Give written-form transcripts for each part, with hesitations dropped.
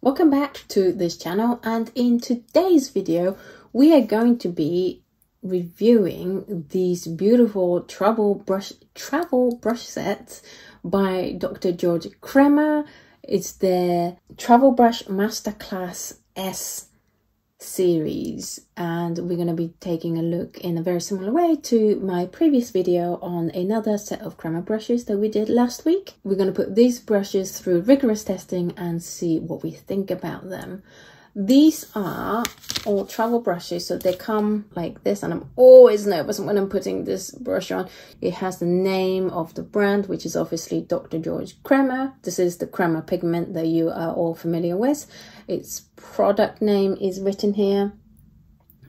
Welcome back to this channel, and in today's video we are going to be reviewing these beautiful travel brush sets by Dr. George Kremer. It's the Travel Brush Masterclass S series, and we're going to be taking a look in a very similar way to my previous video on another set of Kremer brushes that we did last week. We're going to put these brushes through rigorous testing and see what we think about them. These are all travel brushes, so they come like this, and I'm always nervous when I'm putting this brush on. It has the name of the brand, which is obviously Dr. George Kremer. This is the Kremer pigment that you are all familiar with. Its product name is written here,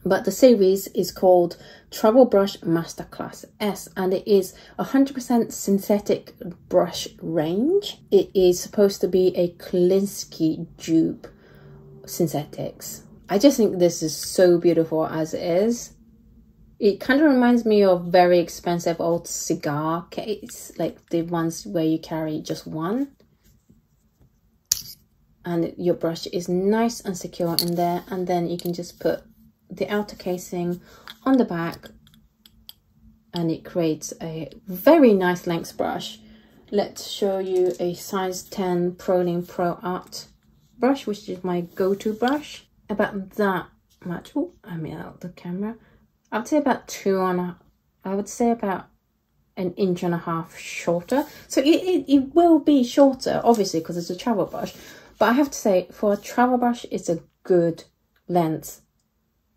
but the series is called Travel Brush Masterclass S, and it is 100% synthetic brush range. It is supposed to be a Klinsky dupe synthetics. I just think this is so beautiful as it is. It kind of reminds me of very expensive old cigar case, like the ones where you carry just one, and your brush is nice and secure in there, and then you can just put the outer casing on the back and it creates a very nice length brush. Let's show you a size 10 Prolene Pro Art brush, which is my go-to brush. About that much. Oh, I'm out the camera. I would say about I would say about an inch and a half shorter. So it will be shorter, obviously, because it's a travel brush. But I have to say, for a travel brush, it's a good length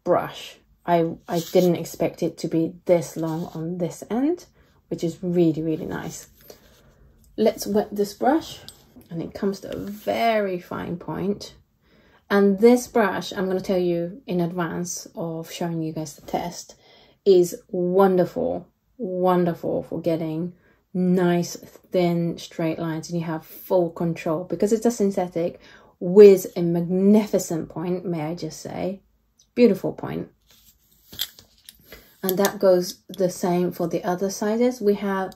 brush. I didn't expect it to be this long on this end, which is really, really nice. Let's wet this brush, and it comes to a very fine point. And this brush, I'm going to tell you in advance of showing you guys the test, is wonderful, wonderful for getting nice thin straight lines, and you have full control because it's a synthetic with a magnificent point, may I just say. It's a beautiful point. And that goes the same for the other sizes. We have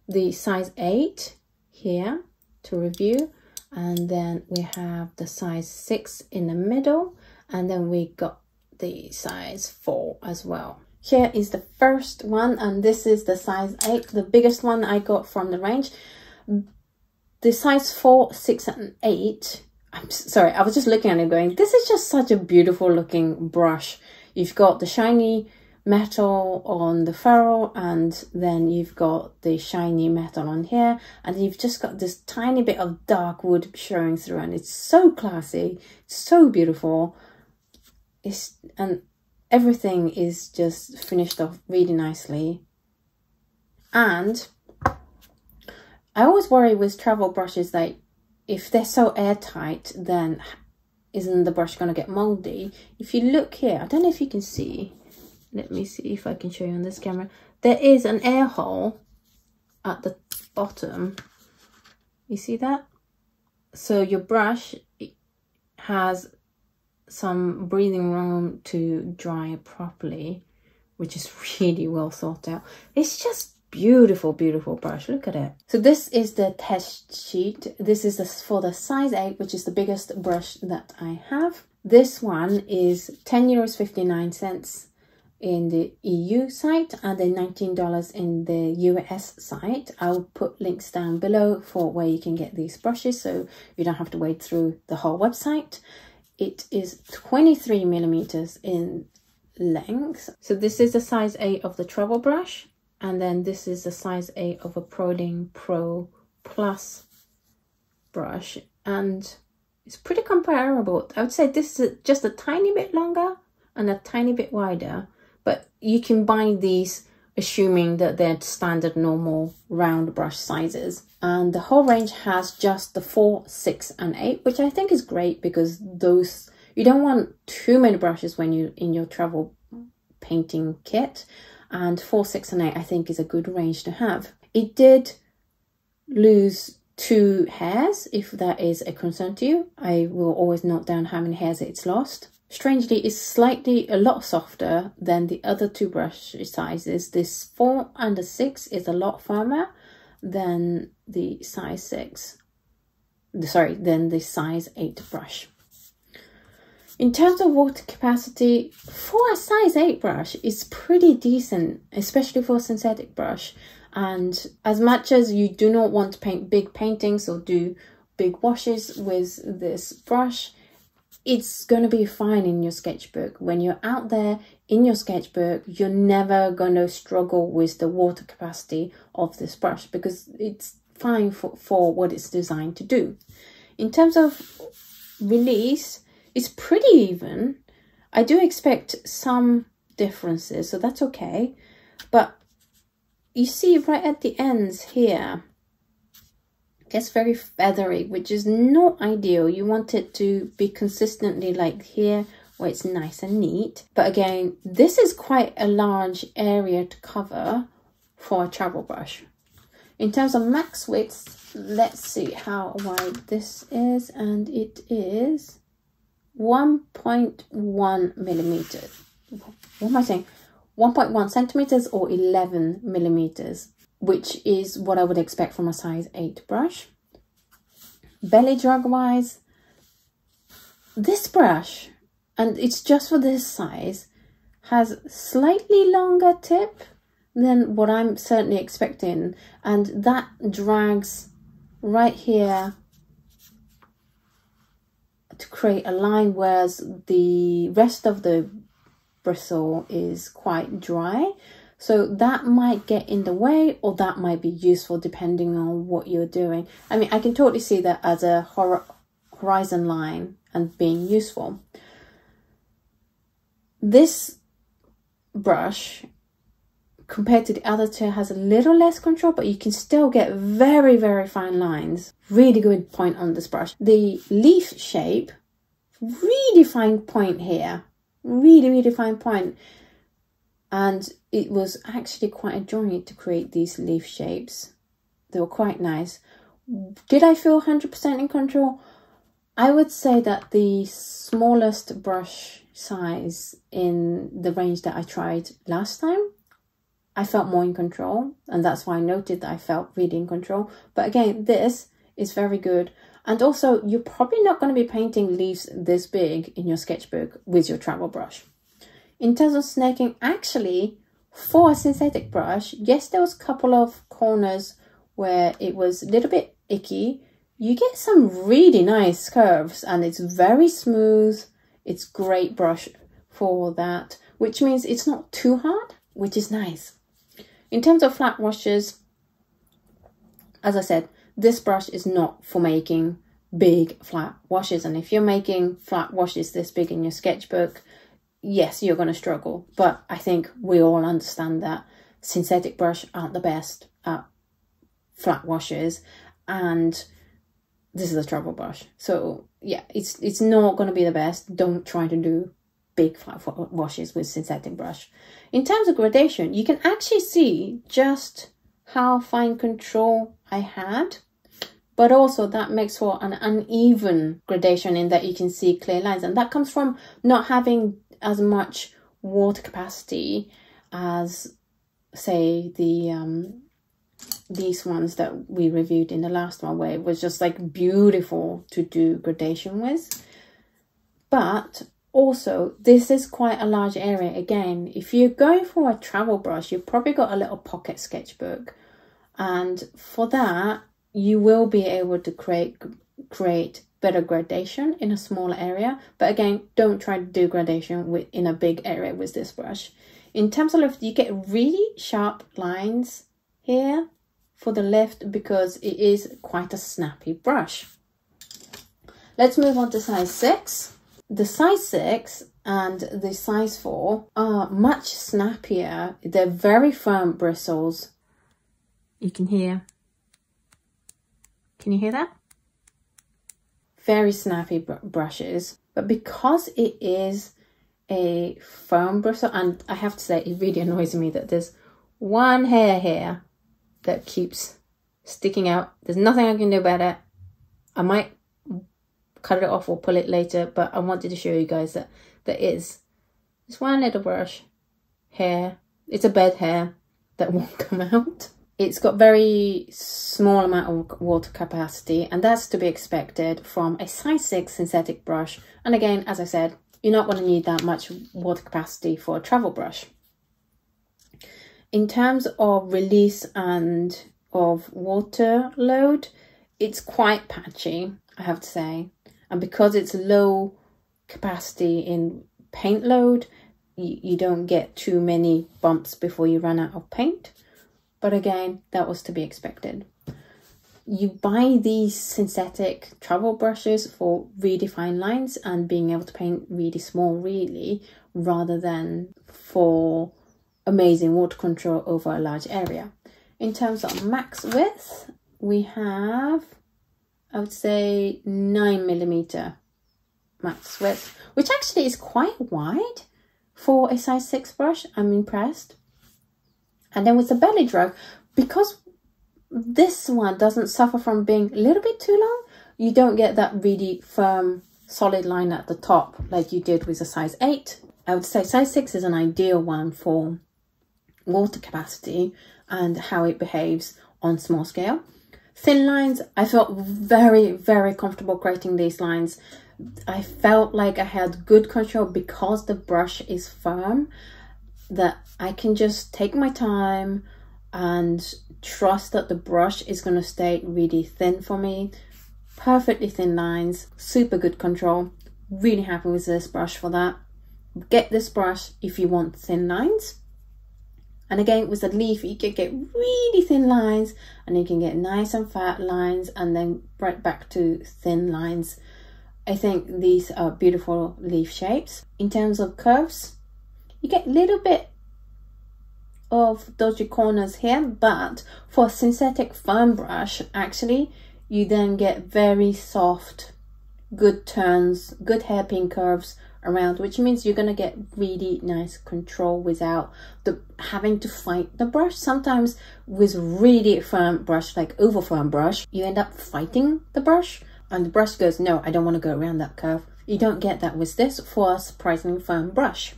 the size 8 here to review, and then we have the size 6 in the middle, and then we got the size 4 as well. Here is the first one, and this is the size 8, the biggest one I got from the range. The size 4, 6 and 8, I'm sorry, I was just looking at it going, this is just such a beautiful looking brush. You've got the shiny metal on the ferrule, and then you've got the shiny metal on here, and you've just got this tiny bit of dark wood showing through, and it's so classy, so beautiful. And everything is just finished off really nicely. And I always worry with travel brushes that if they're so airtight, then isn't the brush going to get moldy? If you look here, I don't know if you can see. Let me see if I can show you on this camera. There is an air hole at the bottom. You see that? So your brush has some breathing room to dry properly, which is really well thought out. It's just beautiful, beautiful brush. Look at it. So this is the test sheet. This is for the size 8, which is the biggest brush that I have. This one is €10.59 in the EU site, and then $19 in the US site. I'll put links down below for where you can get these brushes, so you don't have to wade through the whole website. It is 23 millimeters in length. So this is the size 8 of the travel brush, and then this is the size 8 of a Prolene Pro Plus brush, and it's pretty comparable. I would say this is just a tiny bit longer and a tiny bit wider, but you can buy these assuming that they're standard normal round brush sizes. And the whole range has just the 4, 6 and 8, which I think is great because those, you don't want too many brushes when you're in your travel painting kit, and 4, 6 and 8 I think is a good range to have. It did lose 2 hairs, if that is a concern to you. I will always note down how many hairs it's lost. Strangely, it's a lot softer than the other 2 brush sizes. This 4 and the 6 is a lot firmer than the size 6. than the size 8 brush. In terms of water capacity, for a size 8 brush, it's pretty decent, especially for a synthetic brush. And as much as you do not want to paint big paintings or do big washes with this brush, it's going to be fine in your sketchbook. When you're out there in your sketchbook, you're never going to struggle with the water capacity of this brush because it's fine for what it's designed to do. In terms of release, it's pretty even. I do expect some differences, so that's okay. But you see right at the ends here, it's very feathery, which is not ideal. You want it to be consistently like here, where it's nice and neat. But again, this is quite a large area to cover for a travel brush. In terms of max width, let's see how wide this is, and it is 1.1 millimeters. What am I saying? 1.1 centimeters or 11 millimeters, which is what I would expect from a size 8 brush. Belly drag wise, this brush, and it's just for this size, has slightly longer tip than what I'm certainly expecting, and that drags right here to create a line, whereas the rest of the bristle is quite dry. So that might get in the way, or that might be useful depending on what you're doing. I mean, I can totally see that as a horizon line and being useful. This brush, compared to the other two, has a little less control, but you can still get very, very fine lines. Really good point on this brush. The leaf shape, really fine point here. Really, really fine point. And it was actually quite enjoying to create these leaf shapes. They were quite nice. Did I feel 100% in control? I would say that the smallest brush size in the range that I tried last time, I felt more in control, and that's why I noted that I felt really in control. But again, this is very good. And also, you're probably not going to be painting leaves this big in your sketchbook with your travel brush. In terms of snaking, actually, for a synthetic brush, yes, there was a couple of corners where it was a little bit icky. You get some really nice curves, and it's very smooth. It's great brush for that, which means it's not too hard, which is nice. In terms of flat washes, as I said, this brush is not for making big flat washes. And if you're making flat washes this big in your sketchbook, yes, you're going to struggle. But I think we all understand that synthetic brush aren't the best at flat washes. And this is a travel brush. So yeah, it's not going to be the best. Don't try to do big flat washes with synthetic brush. In terms of gradation, you can actually see just how fine control I had, but also that makes for an uneven gradation in that you can see clear lines, and that comes from not having as much water capacity as, say, these ones that we reviewed in the last one, where it was just like beautiful to do gradation with. But also, this is quite a large area. Again, if you're going for a travel brush, you've probably got a little pocket sketchbook, and for that you will be able to create better gradation in a smaller area. But again, don't try to do gradation in a big area with this brush. In terms of lift, you get really sharp lines here for the lift because it is quite a snappy brush. Let's move on to size 6. The size 6 and the size 4 are much snappier. They're very firm bristles. You can hear. Can you hear that? Very snappy brushes. But because it is a firm bristle, and I have to say it really annoys me that there's one hair here that keeps sticking out. There's nothing I can do about it. I might cut it off or pull it later, but I wanted to show you guys that there is this one little brush hair. It's a bed hair that won't come out. It's got very small amount of water capacity, and that's to be expected from a size 6 synthetic brush. And again, as I said, you're not going to need that much water capacity for a travel brush. In terms of release and of water load, it's quite patchy, I have to say. And because it's low capacity in paint load, you don't get too many bumps before you run out of paint. But again, that was to be expected. You buy these synthetic travel brushes for really fine lines and being able to paint really small, really, rather than for amazing water control over a large area. In terms of max width, we have, I would say, 9mm max width, which actually is quite wide for a size 6 brush. I'm impressed. And then with the belly drag, because this one doesn't suffer from being a little bit too long, you don't get that really firm, solid line at the top like you did with a size 8. I would say size 6 is an ideal one for water capacity and how it behaves on small scale. Thin lines, I felt very, very comfortable creating these lines. I felt like I had good control because the brush is firm, that I can just take my time and trust that the brush is going to stay really thin for me. Perfectly thin lines, super good control. Really happy with this brush for that. Get this brush if you want thin lines. And again, with the leaf, you can get really thin lines and you can get nice and fat lines and then right back to thin lines. I think these are beautiful leaf shapes. In terms of curves, you get a little bit of dodgy corners here, but for a synthetic firm brush, actually, you then get very soft, good turns, good hairpin curves around, which means you're going to get really nice control without having to fight the brush. Sometimes with really firm brush, like over firm brush, you end up fighting the brush and the brush goes, no, I don't want to go around that curve. You don't get that with this for a surprisingly firm brush.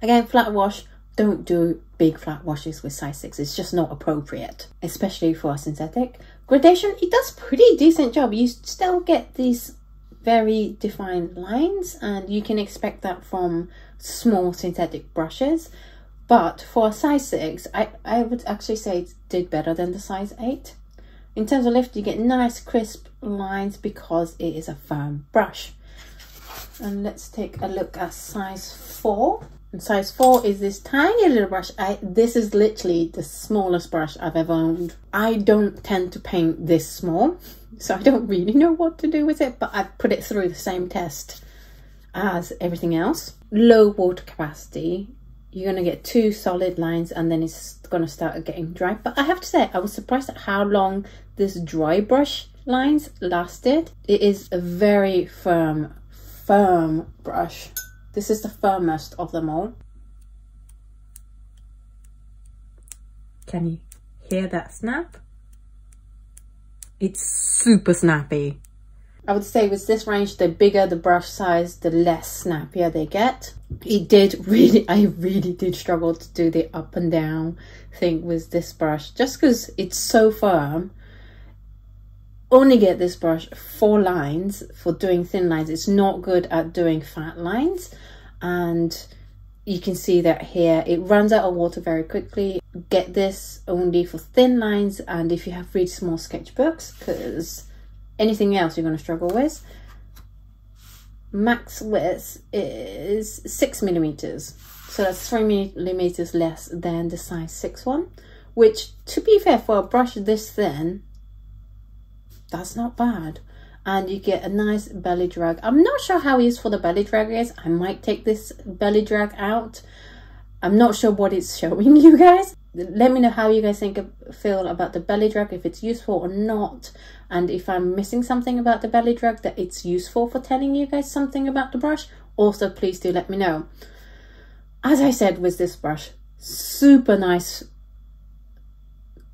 Again, flat wash, don't do big flat washes with size 6. It's just not appropriate, especially for a synthetic. Gradation, it does pretty decent job. You still get these very defined lines and you can expect that from small synthetic brushes. But for a size 6, I would actually say it did better than the size 8. In terms of lift, you get nice crisp lines because it is a firm brush. And let's take a look at size 4. And size 4 is this tiny little brush. This is literally the smallest brush I've ever owned. I don't tend to paint this small, so I don't really know what to do with it, but I've put it through the same test as everything else. Low water capacity. You're going to get 2 solid lines and then it's going to start getting dry. But I have to say, I was surprised at how long this dry brush lines lasted. It is a very firm brush. This is the firmest of them all. Can you hear that snap? It's super snappy. I would say with this range, the bigger the brush size, the less snappier they get. I really did struggle to do the up and down thing with this brush, just because it's so firm. Only get this brush 4 lines for doing thin lines. It's not good at doing fat lines, and you can see that here it runs out of water very quickly. Get this only for thin lines and if you have really small sketchbooks, because anything else you're going to struggle with. Max width is 6mm, so that's 3mm less than the size 6 one, which, to be fair, for a brush this thin, that's not bad. And you get a nice belly drag. I'm not sure how useful the belly drag is. I might take this belly drag out. I'm not sure what it's showing you guys. Let me know how you guys feel about the belly drag, if it's useful or not, and if I'm missing something about the belly drag that it's useful for telling you guys something about the brush. Also, please do let me know. As I said with this brush, super nice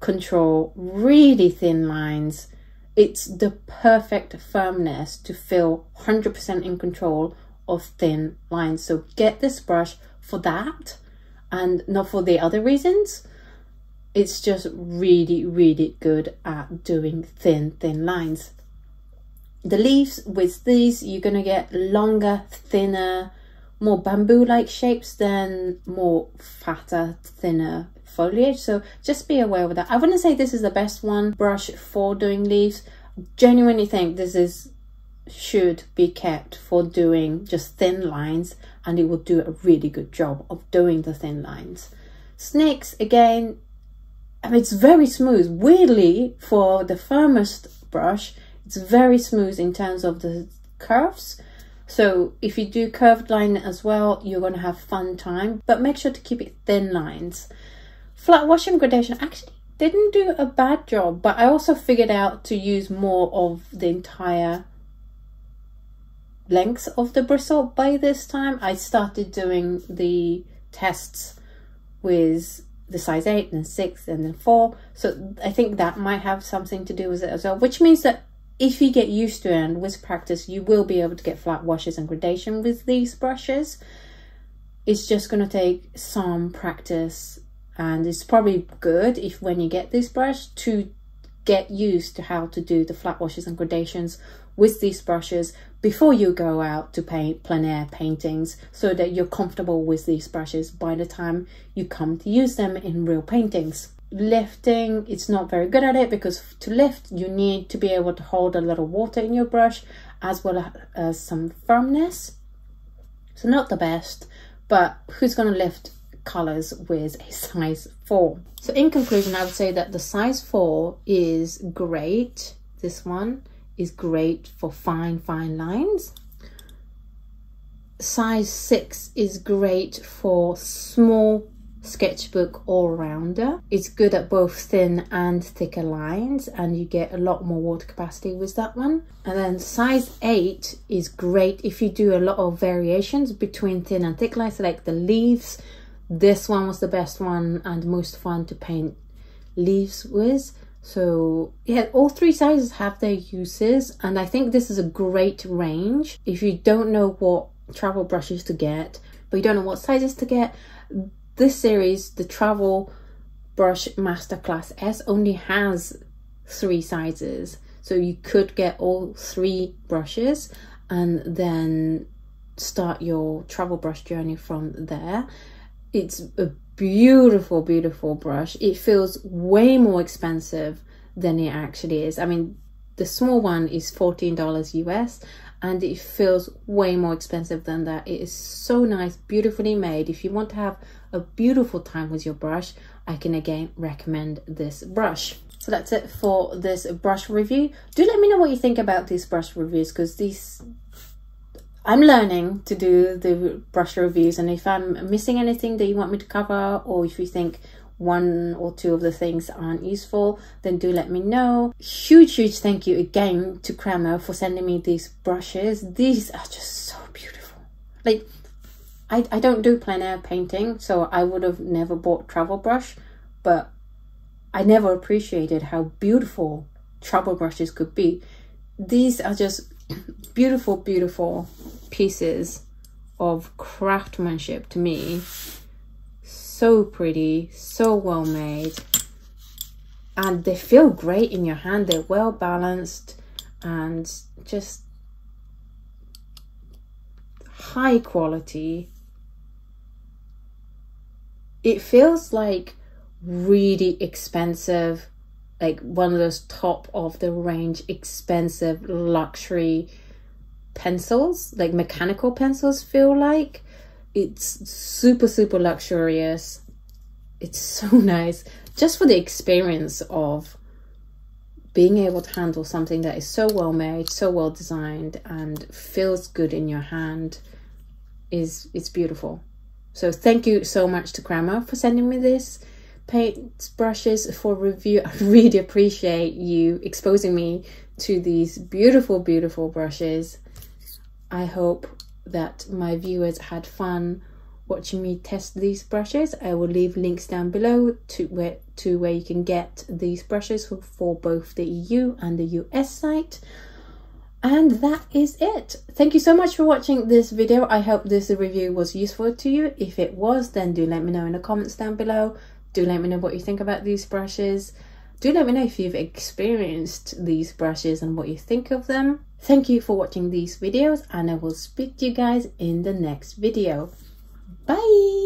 control, really thin lines. It's the perfect firmness to feel 100% in control of thin lines. So get this brush for that and not for the other reasons. it's just really, really good at doing thin lines. The leaves with these, you're gonna get longer, thinner, more bamboo-like shapes than more fatter, thinner foliage. So just be aware of that. I wouldn't say this is the best one brush for doing leaves. Genuinely think this should be kept for doing just thin lines, and it will do a really good job of doing the thin lines. Snakes, again, I mean, it's very smooth. Weirdly, for the firmest brush, it's very smooth in terms of the curves. So if you do curved line as well, you're going to have fun time, but make sure to keep it thin lines. Flat wash and gradation actually didn't do a bad job, but I also figured out to use more of the entire length of the bristle by this time. I started doing the tests with the size 8 and 6 and then 4, so I think that might have something to do with it as well, which means that if you get used to it and with practice, you will be able to get flat washes and gradation with these brushes. It's just going to take some practice, and it's probably good if when you get this brush to get used to how to do the flat washes and gradations with these brushes before you go out to paint plein air paintings, so that you're comfortable with these brushes by the time you come to use them in real paintings. Lifting, it's not very good at it, because to lift you need to be able to hold a little water in your brush as well as some firmness. So not the best, but who's going to lift colors with a size 4? So in conclusion, I would say that the size 4 is great. This one is great for fine lines. Size 6 is great for small sketchbook all-rounder. It's good at both thin and thicker lines, and you get a lot more water capacity with that one. And then size 8 is great if you do a lot of variations between thin and thick lines, like the leaves. This one was the best one and most fun to paint leaves with. So yeah, all 3 sizes have their uses, and I think this is a great range. If you don't know what travel brushes to get, but you don't know what sizes to get, this series, the Travel Brush Masterclass S, only has 3 sizes. So you could get all 3 brushes and then start your travel brush journey from there. It's a beautiful, beautiful brush. It feels way more expensive than it actually is. I mean, the small one is $14 US, and it feels way more expensive than that. It is so nice, beautifully made. If you want to have a beautiful time with your brush, I can again recommend this brush. So that's it for this brush review. Do let me know what you think about these brush reviews, because I'm learning to do the brush reviews, and if I'm missing anything that you want me to cover, or if you think 1 or 2 of the things aren't useful, then do let me know. Huge thank you again to Kremer for sending me these brushes. These are just so beautiful. Like, I don't do plein air painting, so I would have never bought travel brush, but I never appreciated how beautiful travel brushes could be. These are just beautiful pieces of craftsmanship to me. So pretty, so well made, and they feel great in your hand. They're well balanced and just high quality. It feels like really expensive, like one of those top of the range expensive luxury pencils, like mechanical pencils feel like. It's super luxurious. It's so nice just for the experience of being able to handle something that is so well made, so well designed, and feels good in your hand. It's beautiful. So thank you so much to Kremer for sending me this paint brushes for review. I really appreciate you exposing me to these beautiful brushes. I hope that my viewers had fun watching me test these brushes. I will leave links down below to where you can get these brushes for both the EU and the US site. And that is it. Thank you so much for watching this video. I hope this review was useful to you. If it was, then do let me know in the comments down below. Do let me know what you think about these brushes. Do let me know if you've experienced these brushes and what you think of them. Thank you for watching these videos, and I will speak to you guys in the next video. Bye!